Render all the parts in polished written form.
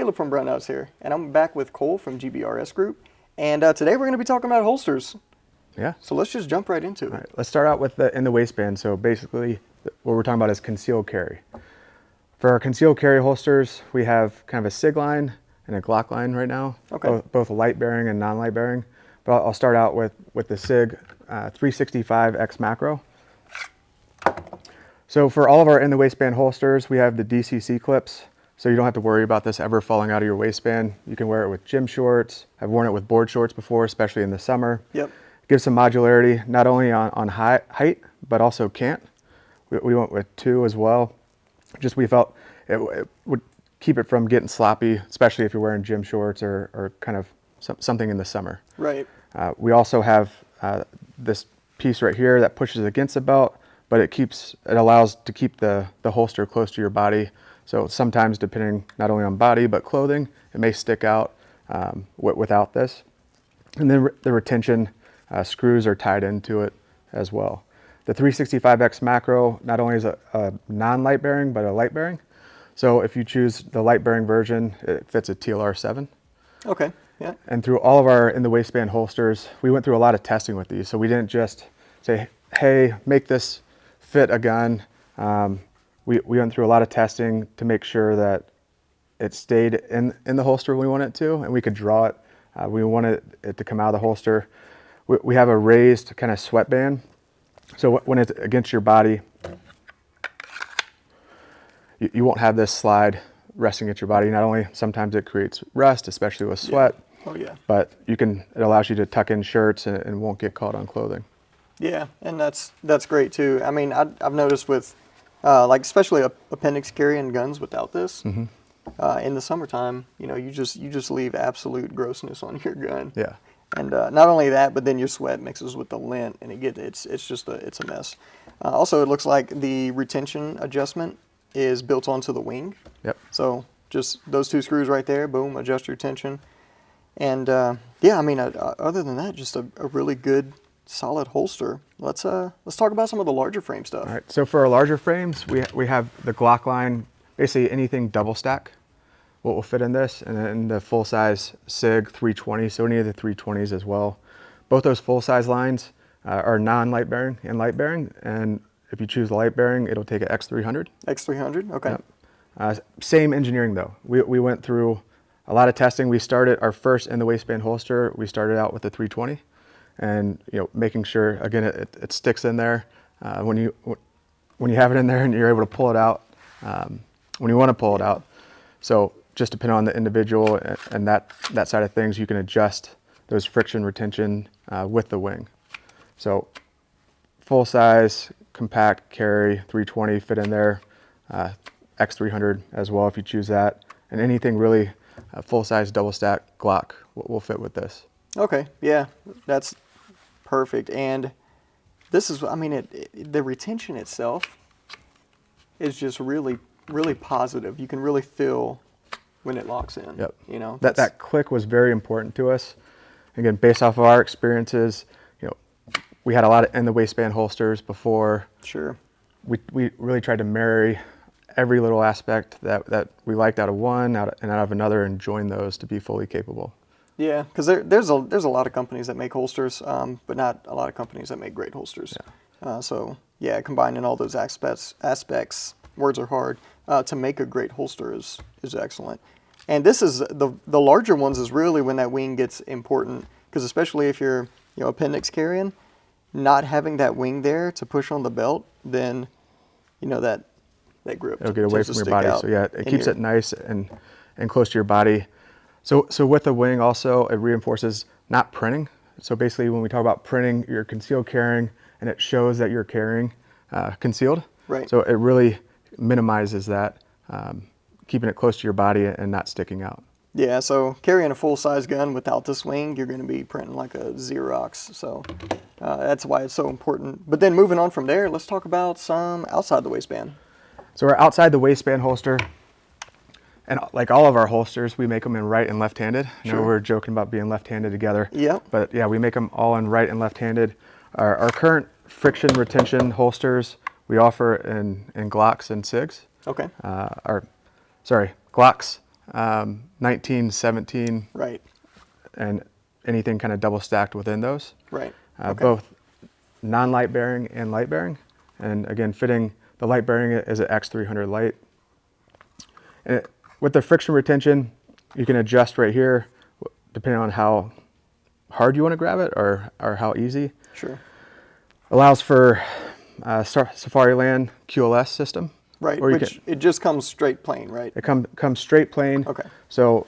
Caleb from Brownells here, and I'm back with Cole from GBRS Group, and today we're going to be talking about holsters. Yeah. So let's just jump right into it. All right, let's start out with the in the waistband. So basically, what we're talking about is concealed carry. For our concealed carry holsters, we have kind of a Sig line and a Glock line right now. Okay. Both light bearing and non-light bearing. But I'll start out with the Sig 365X macro. So for all of our in the waistband holsters, we have the DCC clips. So you don't have to worry about this ever falling out of your waistband. You can wear it with gym shorts. I've worn it with board shorts before, especially in the summer. Yep. Gives some modularity, not only on height, but also cant. We went with 2 as well. Just we felt it would keep it from getting sloppy, especially if you're wearing gym shorts or kind of something in the summer. Right. We also have this piece right here that pushes against the belt, but it allows to keep the holster close to your body. So sometimes, depending not only on body but clothing, it may stick out without this. And then the retention screws are tied into it as well. The 365X macro not only is a non-light bearing, but a light bearing. So if you choose the light bearing version, it fits a TLR7. Okay, yeah. And through all of our in the waistband holsters, we went through a lot of testing with these. So we didn't just say, hey, make this fit a gun. We went through a lot of testing to make sure that it stayed in the holster we want it to, and we could draw it. We wanted it to come out of the holster. We have a raised kind of sweatband. So when it's against your body, you won't have this slide resting at your body. Not only sometimes it creates rust, especially with sweat, yeah. Oh, yeah. but it allows you to tuck in shirts and won't get caught on clothing. Yeah, and that's great too. I mean, I've noticed with like especially Appendix carrying guns without this, in the summertime, you just leave absolute grossness on your gun. Yeah. And not only that, but then your sweat mixes with the lint, and it's a mess. Also, it looks like the retention adjustment is built onto the wing. Yep. So just those 2 screws right there, boom, adjust your tension. And yeah, I mean, other than that, just a really good, solid holster. Let's talk about some of the larger frame stuff. All right. So for our larger frames, we have the Glock line, basically anything double stack. What will fit in this, and then the full size Sig 320, so any of the 320s as well. Both those full size lines are non-light bearing and light bearing, and if you choose the light bearing, it'll take an X300. X300, okay. Yep. Same engineering though. We went through a lot of testing. We started our first in the waistband holster. We started out with the 320, and making sure again it sticks in there when you have it in there and you're able to pull it out when you want to pull it out. So just depending on the individual and that side of things, you can adjust those friction retention with the wing. So full size, compact carry, 320 fit in there, X300 as well if you choose that, and anything really full size double stack Glock will fit with this. Okay, yeah, that's perfect. And this is, I mean, the retention itself is just really, really positive. You can really feel when it locks in. Yep. That click was very important to us. Again, based off of our experiences, we had a lot of in the waistband holsters before. Sure. We really tried to marry every little aspect that we liked out of one out of another and join those to be fully capable. Yeah, because there's a lot of companies that make holsters, but not a lot of companies that make great holsters. Yeah. So yeah, combining all those aspects, words are hard, to make a great holster is excellent. And this is the larger ones is really when that wing gets important, because especially if you're appendix carrying, not having that wing there to push on the belt, then that grip it'll get away from your body. So yeah, it keeps it nice and close to your body. So with the wing also, it reinforces not printing. So basically when we talk about printing, you're concealed carrying and it shows that you're carrying concealed. Right. So it really minimizes that, keeping it close to your body and not sticking out. Yeah, so carrying a full-size gun without the swing, you're going to be printing like a Xerox. So that's why it's so important. But then moving on from there, let's talk about some outside the waistband. So our outside the waistband holster, and like all of our holsters, we make them in right and left-handed. I know we're joking about being left-handed together. Yeah. But yeah, we make them all in right and left-handed. Our current friction retention holsters, we offer in Glocks and Sigs. Okay. Glocks, 19, 17, Right. and anything kind of double stacked within those. Right. Both non-light bearing and light bearing. And again, fitting the light bearing is an X300 light. And with the friction retention, you can adjust right here depending on how hard you want to grab it or how easy. Sure. Allows for SafariLand QLS system. Right, which it just comes straight plain, right? It comes straight plain. Okay. So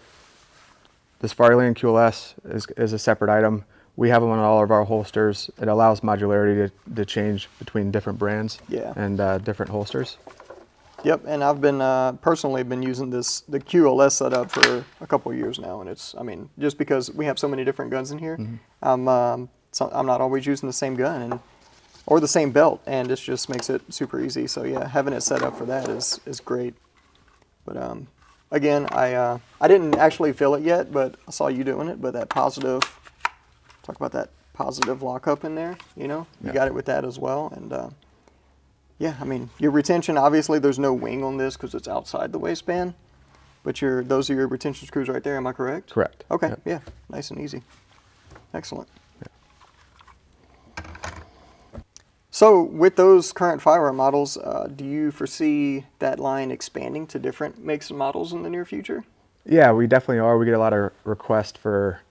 the SafariLand QLS is a separate item. We have them on all of our holsters. It allows modularity to change between different brands and different holsters. Yep, and I've been personally been using the QLS setup for a couple of years now, and it's, I mean, just because we have so many different guns in here, I'm not always using the same gun or the same belt, and it just makes it super easy. So yeah, having it set up for that is great. But again, I didn't actually feel it yet, but I saw you doing it. But that positive, talk about that positive lockup in there, you know, you got it with that as well. And yeah, I mean, your retention, obviously there's no wing on this because it's outside the waistband, but those are your retention screws right there, am I correct? Correct. Okay, yeah, nice and easy. Excellent. So with those current firearm models, do you foresee that line expanding to different makes and models in the near future? Yeah, we definitely are. We get a lot of requests for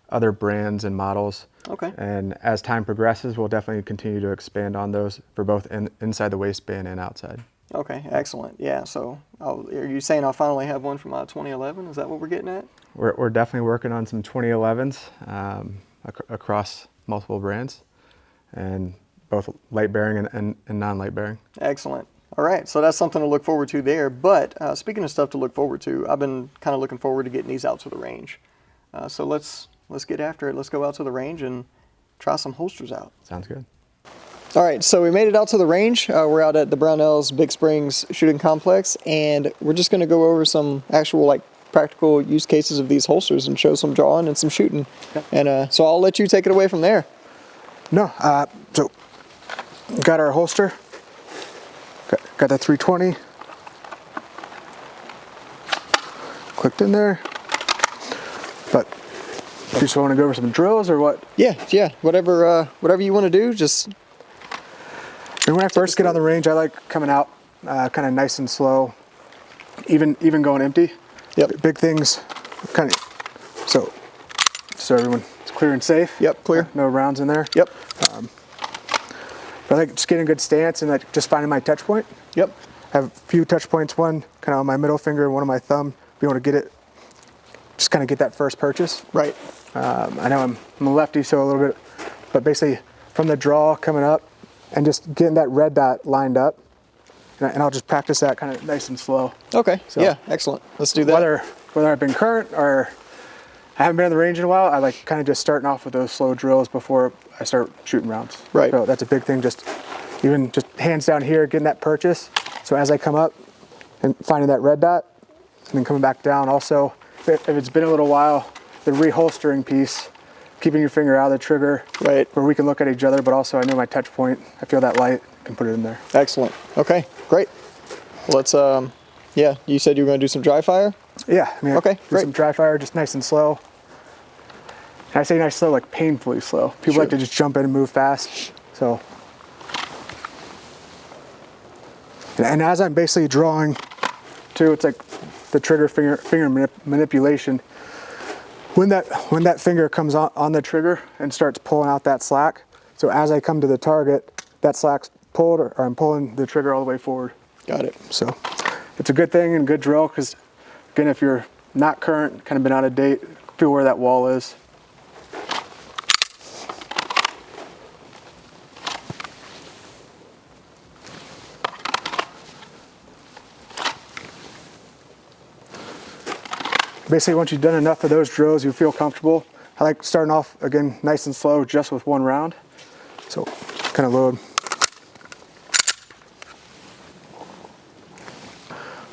other brands and models. Okay. And as time progresses, we'll definitely continue to expand on those for both inside the waistband and outside. Okay, excellent. Yeah, so are you saying I'll finally have one from 2011? Is that what we're getting at? We're definitely working on some 2011s across multiple brands, and both light bearing and non-light bearing. Excellent. All right, so that's something to look forward to there. But speaking of stuff to look forward to, I've been kind of looking forward to getting these out to the range. So let's get after it. Let's go out to the range and try some holsters out. Sounds good. All right, so we made it out to the range. We're out at the Brownells Big Springs Shooting Complex, and we're just going to go over some actual practical use cases of these holsters and show some drawing and some shooting. Okay. And so I'll let you take it away from there. No, so got our holster, got the 320, clicked in there, but you just want to go over some drills or what? Yeah, whatever you want to do, just. And when I first get on the range, I like coming out kind of nice and slow, even going empty. Yep. Big things, kind of, so everyone's clear and safe. Yep, clear. No rounds in there. Yep. But I like just getting a good stance and just finding my touch point. Yep. I have a few touch points, one kind of on my middle finger and one on my thumb. Be able to get it, just kind of get that first purchase. Right. I know I'm a lefty, so a little bit, but basically from the draw coming up and just getting that red dot lined up. And I'll just practice that kind of nice and slow. Okay, so yeah, excellent. Let's do that. Whether I've been current or I haven't been in the range in a while, I like kind of just starting off with those slow drills before I start shooting rounds. Right. So that's a big thing, just hands down here, getting that purchase. So as I come up and finding that red dot and then coming back down. Also, if it's been a little while, the reholstering piece, keeping your finger out of the trigger, right, where we can look at each other, but also I know my touch point. I feel that light, I can put it in there. Excellent. Okay, great. Let's, yeah, you said you were going to do some dry fire? Yeah, I mean, okay, do great. Some dry fire, just nice and slow. And I say nice slow, like painfully slow. People like to just jump in and move fast. So, and as I'm basically drawing too, it's like the trigger finger manipulation. When that finger comes on the trigger and starts pulling out that slack, so as I come to the target, that slack's pulled, or I'm pulling the trigger all the way forward. Got it. So it's a good thing and good drill, because again, if you're not current, kind of been out of date, feel where that wall is. Basically, once you've done enough of those drills, you feel comfortable. I like starting off, again, nice and slow, just with one round. So, kind of load.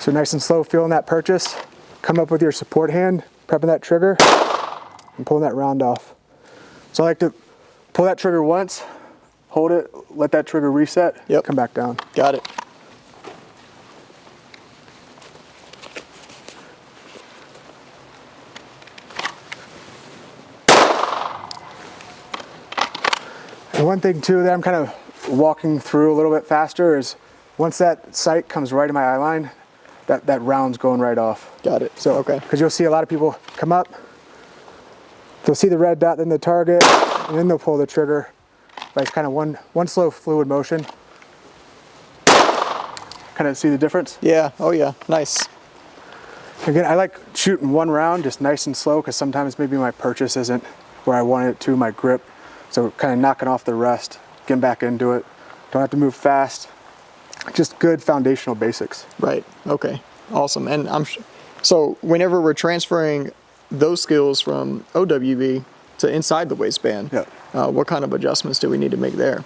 So nice and slow, feeling that purchase. Come up with your support hand, prepping that trigger, and pulling that round off. So I like to pull that trigger once, hold it, let that trigger reset, come back down. Got it. And one thing too that I'm kind of walking through a little bit faster is once that sight comes right in my eye line, that round's going right off. Got it. So, okay. because you'll see a lot of people come up, they'll see the red dot, then the target, and then they'll pull the trigger. But it's kind of one slow fluid motion. Kind of see the difference? Yeah. Oh yeah. Nice. Again, I like shooting one round just nice and slow because sometimes maybe my purchase isn't where I want it to, my grip. So kind of knocking off the rest, getting back into it. Don't have to move fast. Just good foundational basics. Right. Okay. Awesome. And so whenever we're transferring those skills from OWB to inside the waistband, Yeah. What kind of adjustments do we need to make there?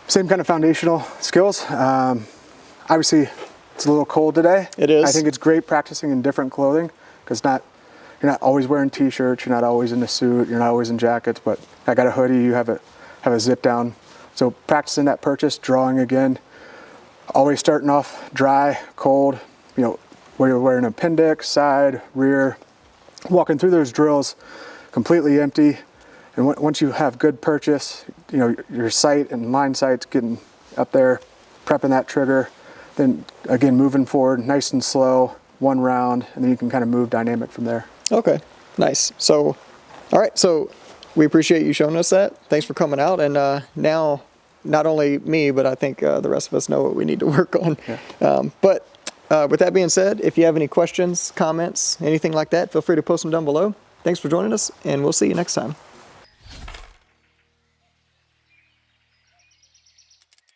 Same kind of foundational skills. Obviously, it's a little cold today. It is. I think it's great practicing in different clothing because you're not always wearing t-shirts, you're not always in a suit, you're not always in jackets. But I got a hoodie, you have a zip down. So practicing that purchase, drawing again, always starting off dry, cold. You know, where you're wearing appendix, side, rear, walking through those drills completely empty. And once you have good purchase, you know, your sight and line sight's getting up there, prepping that trigger, then again, moving forward, nice and slow, one round, and then you can kind of move dynamic from there. Okay. Nice. So, all right. So we appreciate you showing us that. Thanks for coming out. And now, not only me, but I think the rest of us know what we need to work on. Yeah. But with that being said, if you have any questions, comments, anything like that, feel free to post them down below. Thanks for joining us, and we'll see you next time.